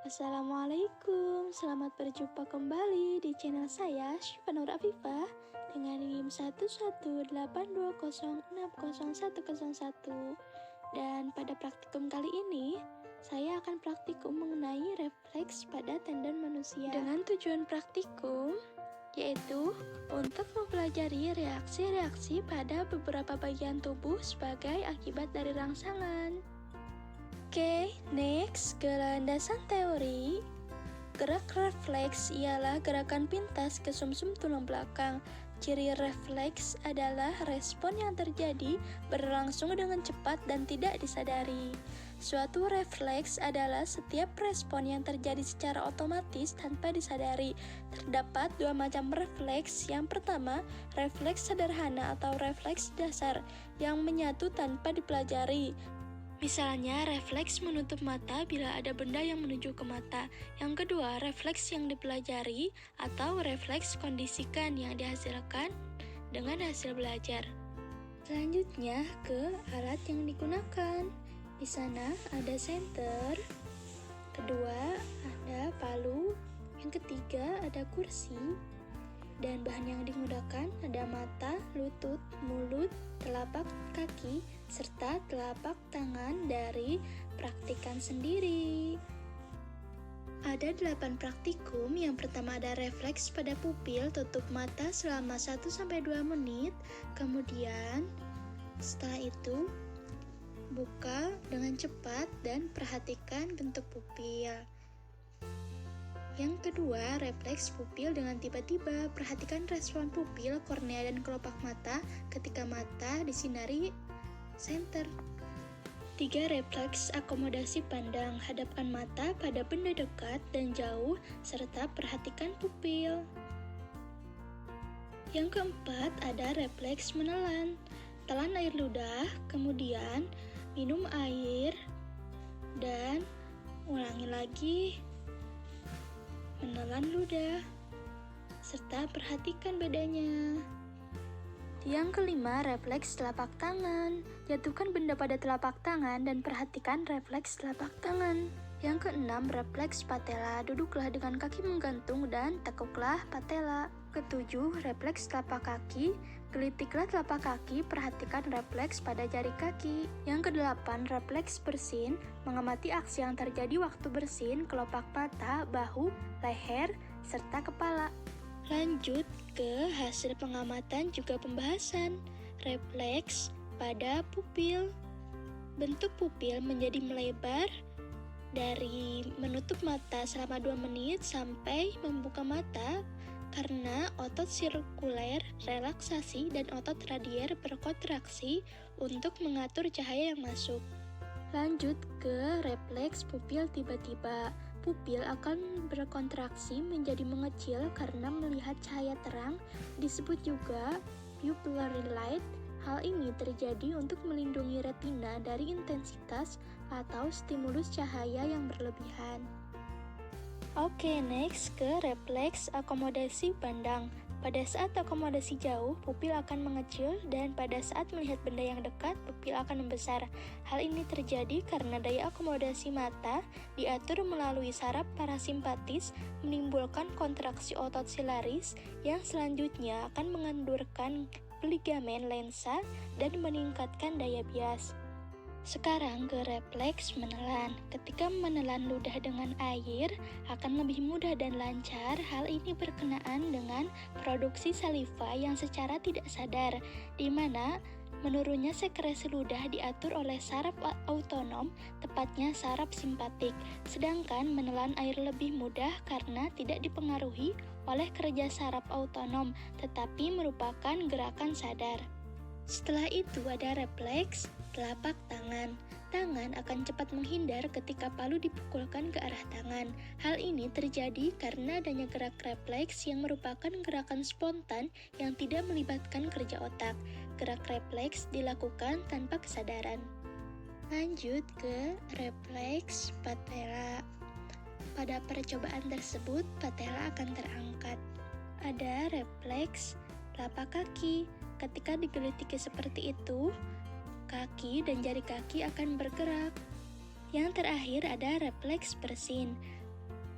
Assalamualaikum, selamat berjumpa kembali di channel saya Syifa Nur Afifah dengan NIM 11820600101. Dan pada praktikum kali ini, saya akan praktikum mengenai refleks pada tendon manusia. Dengan tujuan praktikum, yaitu untuk mempelajari reaksi-reaksi pada beberapa bagian tubuh sebagai akibat dari rangsangan. Oke, next, ke landasan teori. Gerak refleks ialah gerakan pintas ke sumsum tulang belakang. Ciri refleks adalah respon yang terjadi berlangsung dengan cepat dan tidak disadari. Suatu refleks adalah setiap respon yang terjadi secara otomatis tanpa disadari. Terdapat dua macam refleks. Yang pertama, refleks sederhana atau refleks dasar yang menyatu tanpa dipelajari. Misalnya, refleks menutup mata bila ada benda yang menuju ke mata. Yang kedua, refleks yang dipelajari atau refleks kondisikan yang dihasilkan dengan hasil belajar. Selanjutnya, ke alat yang digunakan. Di sana ada senter, kedua ada palu, yang ketiga ada kursi, dan bahan yang digunakan ada mata, lutut, mulut, telapak kaki, serta telapak tangan dari praktikan sendiri. Ada 8 praktikum. Yang pertama ada refleks pada pupil, tutup mata selama 1-2 menit. Kemudian setelah itu buka dengan cepat dan perhatikan bentuk pupil. Yang kedua, refleks pupil dengan tiba-tiba. Perhatikan respon pupil, kornea, dan kelopak mata ketika mata disinari senter. 3. Refleks akomodasi pandang. Hadapkan mata pada benda dekat dan jauh, serta perhatikan pupil. Yang keempat, ada refleks menelan. Telan air ludah, kemudian minum air, dan ulangi lagi menelan ludah, serta perhatikan bedanya. Yang kelima, refleks telapak tangan. Jatuhkan benda pada telapak tangan dan perhatikan refleks telapak tangan. Yang keenam, refleks patella. Duduklah dengan kaki menggantung dan tekuklah patella. Ketujuh, refleks telapak kaki. Gelitiklah telapak kaki, perhatikan refleks pada jari kaki. Yang kedelapan, refleks bersin. Mengamati aksi yang terjadi waktu bersin, kelopak mata, bahu, leher, serta kepala. Lanjut ke hasil pengamatan juga pembahasan. Refleks pada pupil. Bentuk pupil menjadi melebar dari menutup mata selama 2 menit sampai membuka mata karena otot sirkuler relaksasi dan otot radier berkontraksi untuk mengatur cahaya yang masuk. Lanjut ke refleks pupil tiba-tiba. Pupil akan berkontraksi menjadi mengecil karena melihat cahaya terang, disebut juga pupillary light. Hal ini terjadi untuk melindungi retina dari intensitas atau stimulus cahaya yang berlebihan. Oke, next ke refleks akomodasi pandang. Pada saat akomodasi jauh, pupil akan mengecil, dan pada saat melihat benda yang dekat, pupil akan membesar. Hal ini terjadi karena daya akomodasi mata diatur melalui saraf parasimpatis, menimbulkan kontraksi otot silaris yang selanjutnya akan mengendurkan ligamen lensa dan meningkatkan daya bias. Sekarang ke refleks menelan. Ketika menelan ludah dengan air akan lebih mudah dan lancar. Hal ini berkenaan dengan produksi saliva yang secara tidak sadar, di mana menurunnya sekresi ludah diatur oleh saraf autonom, tepatnya saraf simpatik. Sedangkan menelan air lebih mudah karena tidak dipengaruhi oleh kerja saraf autonom, tetapi merupakan gerakan sadar. Setelah itu ada refleks telapak tangan. Tangan akan cepat menghindar ketika palu dipukulkan ke arah tangan. Hal ini terjadi karena adanya gerak refleks yang merupakan gerakan spontan yang tidak melibatkan kerja otak. Gerak refleks dilakukan tanpa kesadaran. Lanjut ke refleks patella. Pada percobaan tersebut, patella akan terangkat. Ada refleks telapak kaki. Ketika digelitiki seperti itu, kaki dan jari kaki akan bergerak. Yang terakhir ada refleks bersin.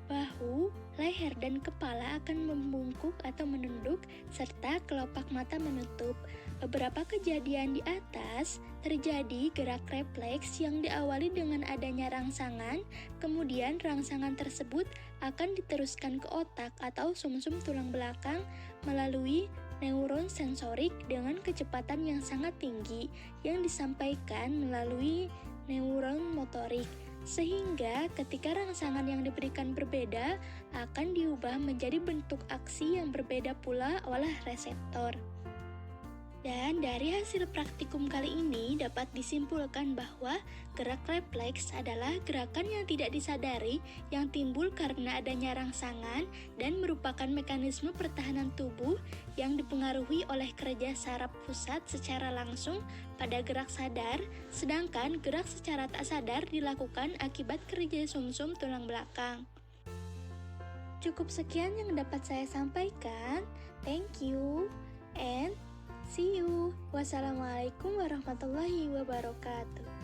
Bahu, leher, dan kepala akan membungkuk atau menunduk, serta kelopak mata menutup. Beberapa kejadian di atas terjadi gerak refleks yang diawali dengan adanya rangsangan, kemudian rangsangan tersebut akan diteruskan ke otak atau sumsum tulang belakang melalui neuron sensorik dengan kecepatan yang sangat tinggi yang disampaikan melalui neuron motorik. Sehingga ketika rangsangan yang diberikan berbeda, akan diubah menjadi bentuk aksi yang berbeda pula oleh reseptor. Dan dari hasil praktikum kali ini dapat disimpulkan bahwa gerak refleks adalah gerakan yang tidak disadari yang timbul karena adanya rangsangan dan merupakan mekanisme pertahanan tubuh yang dipengaruhi oleh kerja saraf pusat secara langsung pada gerak sadar, sedangkan gerak secara tak sadar dilakukan akibat kerja sumsum tulang belakang. Cukup sekian yang dapat saya sampaikan. Thank you and see you. Wassalamualaikum warahmatullahi wabarakatuh.